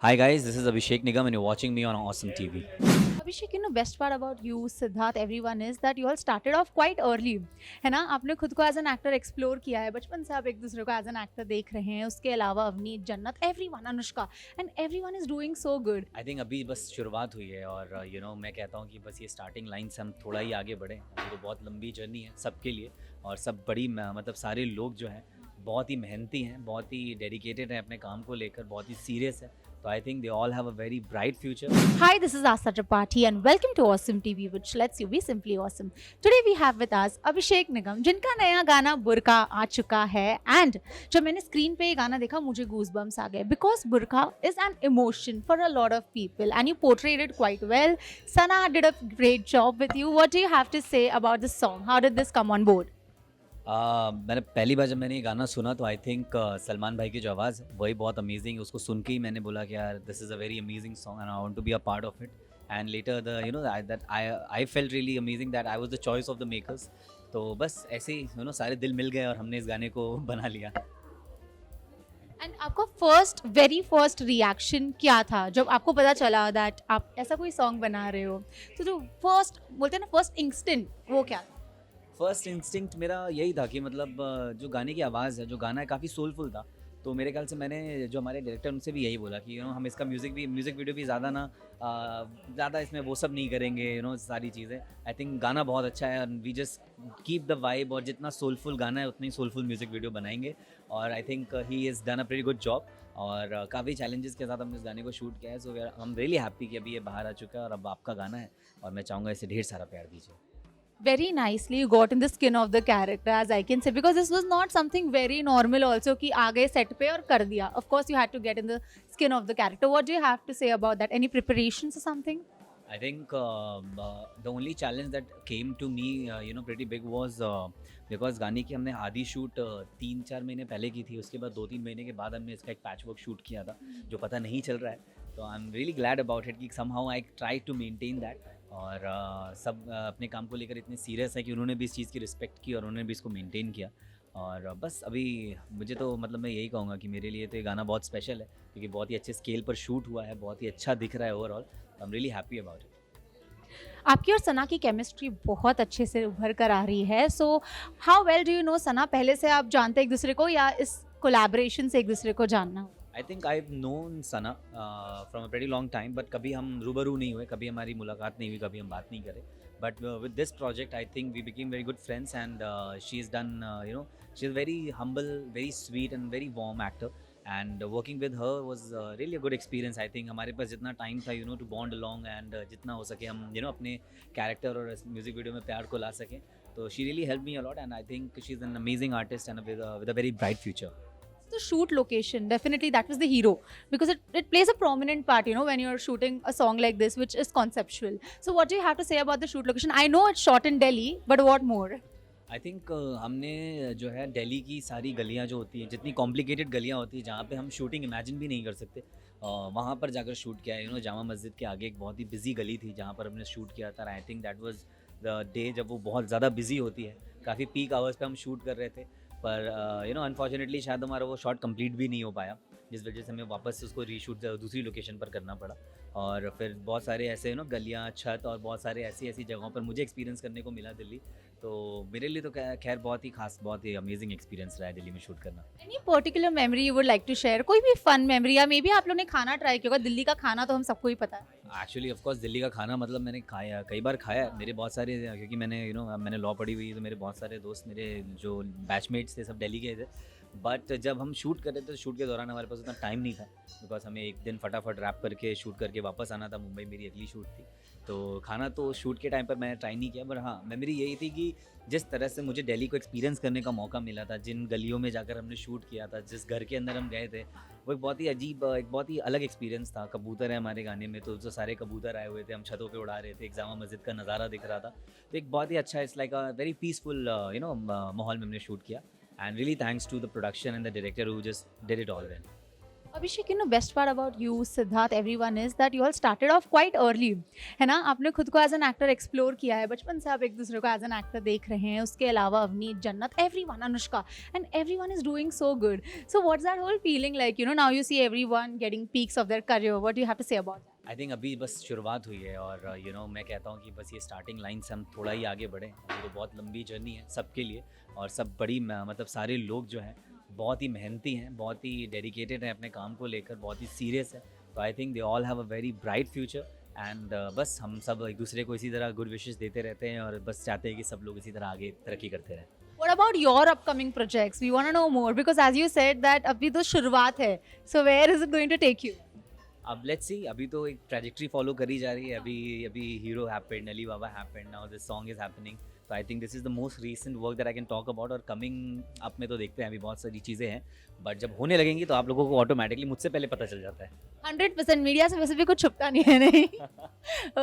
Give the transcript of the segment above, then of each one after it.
Hi guys, this is Abhishek Nigam and you're watching me on Awesome TV. Abhishek, best part about you, Siddharth, everyone is that you all started off quite early, है ना? आपने खुद को as an actor explore किया है, बचपन से आप एक दूसरे को एज एन एक्टर देख रहे हैं. उसके अलावा Avneet, Jannat, everyone, Anushka, and everyone is doing so good. I think अभी बस शुरुआत हुई है और मैं कहता हूँ कि बस ये स्टार्टिंग लाइन से हम थोड़ा ही आगे बढ़े. अभी तो बहुत लंबी जर्नी है सबके लिए और सब बड़ी मतलब सारे लोग जो हैं बहुत ही मेहनती हैं, बहुत ही डेडिकेटेड हैं अपने काम को लेकर, बहुत ही सीरियस है. तो I think they all have a very bright future. Hi, this is Asa Tripathi and welcome to Awesome TV, which lets you be simply awesome. Today we have with us Abhishek Nigam, जिनका नया गाना बुरका आ चुका है. And जब मैंने screen पे ये गाना देखा मुझे गूजबम्स आ गए because burqa is an emotion for a lot of people and you portrayed it quite well. Sana did a great job with you. What do you have to say about this song? How did this come on board? मैंने पहली बार जब मैंने ये गाना सुना तो I think Salman भाई की जो आवाज़ है वही बहुत अमेजिंग है. उसको सुन के ही मैंने बोला कि यार this is a very amazing song and I want to be a part of it. And later that I felt really amazing that I was the choice of the makers. तो बस ऐसे ही सारे दिल मिल गए और हमने इस गाने को बना लिया. एंड आपका वेरी फर्स्ट रिएक्शन क्या था जब आपको पता चला दैट आप ऐसा कोई सॉन्ग बना रहे हो? तो जो फर्स्ट बोलते हैं ना, फर्स्ट इंस्टेंट, वो क्या था? फर्स्ट इंस्टिंक्ट मेरा यही था कि मतलब जो गाने की आवाज़ है, जो गाना है काफ़ी सोलफुल था. तो मेरे ख्याल से मैंने जो हमारे डायरेक्टर उनसे भी यही बोला कि हम इसका म्यूज़िक वीडियो भी ज़्यादा ज़्यादा इसमें वो सब नहीं करेंगे, सारी चीज़ें. आई थिंक गाना बहुत अच्छा है and we just keep the vibe और जितना सोलफुल गाना है उतना ही सोलफुल म्यूज़िक वीडियो बनाएंगे. और I think he is done a pretty good job और काफ़ी चैलेंजेस के साथ हमने इस गाने को शूट किया है. सो आई एम रियली हैप्पी कि अभी ये बाहर आ चुका है और अब आपका गाना है और मैं चाहूँगा इसे ढेर सारा प्यार दीजिए. Very nicely you got in the skin of the character, as I can say, because this was not something very normal also कि आ गए set पे और कर दिया. Of course you had to get in the skin of the character. What do you have to say about that? Any preparations or something? I think the only challenge that came to me, pretty big was because गाने की हमने आधी shoot 3-4 महीने पहले की थी. उसके बाद 2-3 महीने के बाद हमने इसका एक पैच वर्क शूट किया था जो पता नहीं चल रहा है. तो I am really glad about it कि somehow I try to maintain that. और सब अपने काम को लेकर इतने सीरियस है कि उन्होंने भी इस चीज़ की रिस्पेक्ट की और उन्होंने भी इसको मेंटेन किया. और बस अभी मुझे तो मतलब मैं यही कहूँगा कि मेरे लिए तो ये गाना बहुत स्पेशल है क्योंकि बहुत ही अच्छे स्केल पर शूट हुआ है, बहुत ही अच्छा दिख रहा है overall. I am really happy about it. आपकी और सना की केमिस्ट्री बहुत अच्छे से उभर कर आ रही है. So how well do you know Sana? पहले से आप जानते एक दूसरे को या इस कोलैबोरेशन से एक दूसरे को जानना? I think I have known Sana from a very long time but कभी हम रूबरू नहीं हुए, कभी हमारी मुलाकात नहीं हुई, कभी हम बात नहीं करे. But with this project I think we became very good friends and she is done she is very humble, very sweet and very warm actor. And working with her was really a good experience. I think हमारे पास जितना time था to bond along and जितना हो सके हम अपने character और म्यूजिक वीडियो में प्यार को ला सकें. तो she really help me a lot and I think she is an amazing artist and with a very bright future. The shoot location, definitely that was the hero because it plays a prominent part, when you're shooting a song like this, which is conceptual. So what do you have to say about the shoot location? I know it's shot in Delhi, but what more? I think हमने जो है दिल्ली की सारी गलियाँ जो होती हैं, जितनी complicated गलियाँ होती हैं जहाँ पे हम शूटिंग इमेजिन भी नहीं कर सकते, वहाँ पर जाकर शूट किया है. जामा मस्जिद के आगे एक बहुत ही बिजी गली थी जहाँ पर हमने शूट किया था. I think that was the day जब वो बहुत ज़्यादा बिजी होती है. काफ़ी पीक आवर्स पे हम शूट कर रहे थे पर अनफॉर्चुनेटली शायद हमारा वो शॉट कंप्लीट भी नहीं हो पाया जिस वजह से हमें वापस से उसको रीशूट दूसरी लोकेशन पर करना पड़ा. और फिर बहुत सारे ऐसे गलियाँ, छत और बहुत सारे ऐसी ऐसी जगहों पर मुझे एक्सपीरियंस करने को मिला दिल्ली. तो मेरे लिए तो खैर बहुत ही खास, बहुत ही अमेजिंग एक्सपीरियंस रहा है दिल्ली में शूट करना. Any particular memory you would like to share? कोई भी फन मेमोरी, या मे बी आप लोगों ने खाना ट्राई किया होगा. दिल्ली का खाना तो हम सबको ही पता है. एक्चुअली ऑफ कोर्स दिल्ली का खाना मतलब मैंने खाया, कई बार खाया है. मेरे बहुत सारे, क्योंकि मैंने मैंने लॉ पढ़ी हुई है तो मेरे बहुत सारे दोस्त, मेरे जो बैचमेट्स थे सब दिल्ली के थे. बट जब हम शूट कर रहे थे तो शूट के दौरान हमारे पास उतना टाइम नहीं था बिकॉज हमें एक दिन फटाफट रैप करके शूट करके वापस आना था. मुंबई मेरी अगली शूट थी. तो खाना तो शूट के टाइम पर मैंने ट्राई नहीं किया. पर हाँ, मेमोरी यही थी कि जिस तरह से मुझे दिल्ली को एक्सपीरियंस करने का मौका मिला था, जिन गलियों में जाकर हमने शूट किया था, जिस घर के अंदर हम गए थे, वो एक बहुत ही अजीब, एक बहुत ही अलग एक्सपीरियंस था. कबूतर है हमारे गाने में, तो जो सारे कबूतर आए हुए थे, हम छतों पे उड़ा रहे थे, एक जामा मस्जिद का नज़ारा दिख रहा था. तो एक बहुत ही अच्छा, it's like a very peaceful माहौल में हमने शूट किया. And really thanks to the production and the director who just did it all well. Abhishek, you know, best part about you, Siddharth, everyone is that you all started off quite early, है ना? आपने खुद को as an actor explore किया है, बचपन से आप एक दूसरे को एज एन एक्टर देख रहे हैं, उसके अलावा Avneet, Jannat, everyone, Anushka, and everyone is doing so good. So what's that whole feeling like, you know, now you see everyone getting peaks of their career, what do you have to say about that? I think अभी बस शुरुआत हुई है और you know मैं कहता हूँ कि बस ये स्टार्टिंग लाइन से हम थोड़ा ही आगे बढ़ें. अभी तो बहुत लंबी जर्नी है सबके लिए और सब बड़ी मतलब सारे लोग जो हैं बहुत ही मेहनती हैं, बहुत ही डेडिकेटेड हैं अपने काम को लेकर, बहुत ही सीरियस है. तो I think they all have a very bright future and बस हम सब एक दूसरे को इसी तरह गुड विशेस देते रहते हैं और बस चाहते हैं कि सब लोग इसी तरह आगे तरक्की करते रहें. What about your upcoming projects? We want to know more because as you said that अभी तो शुरुआत है. So where is it going to take you? अब लेट्स सी, अभी तो एक ट्रैजेक्टरी फॉलो करी जा रही है. अभी Hero happened, Ali Baba happened, now this song is happening. तो I think this is the most recent work that I can talk about. और कमिंग अप में तो देखते हैं, अभी बहुत सारी चीज़ें हैं बट जब होने लगेंगी तो आप लोगों को ऑटोमेटिकली मुझसे पहले पता चल जाता है. 100% मीडिया से वैसे भी कुछ छुपता नहीं है, नहीं.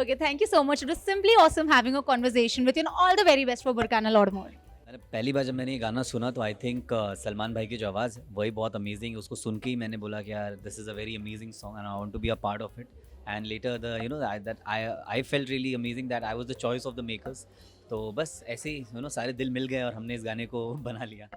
Okay, thank you so much. It was simply awesome having a conversation with you and all the very best for Burkana Lordmore. मैंने पहली बार जब मैंने ये गाना सुना तो आई थिंक सलमान भाई की जो आवाज़ है वही बहुत अमेजिंग. उसको सुन के ही मैंने बोला कि यार this is a very amazing song and I want to be a part of it. And later the you know that I felt really amazing that I was the choice of the makers. तो बस ऐसे ही you know सारे दिल मिल गए और हमने इस गाने को बना लिया.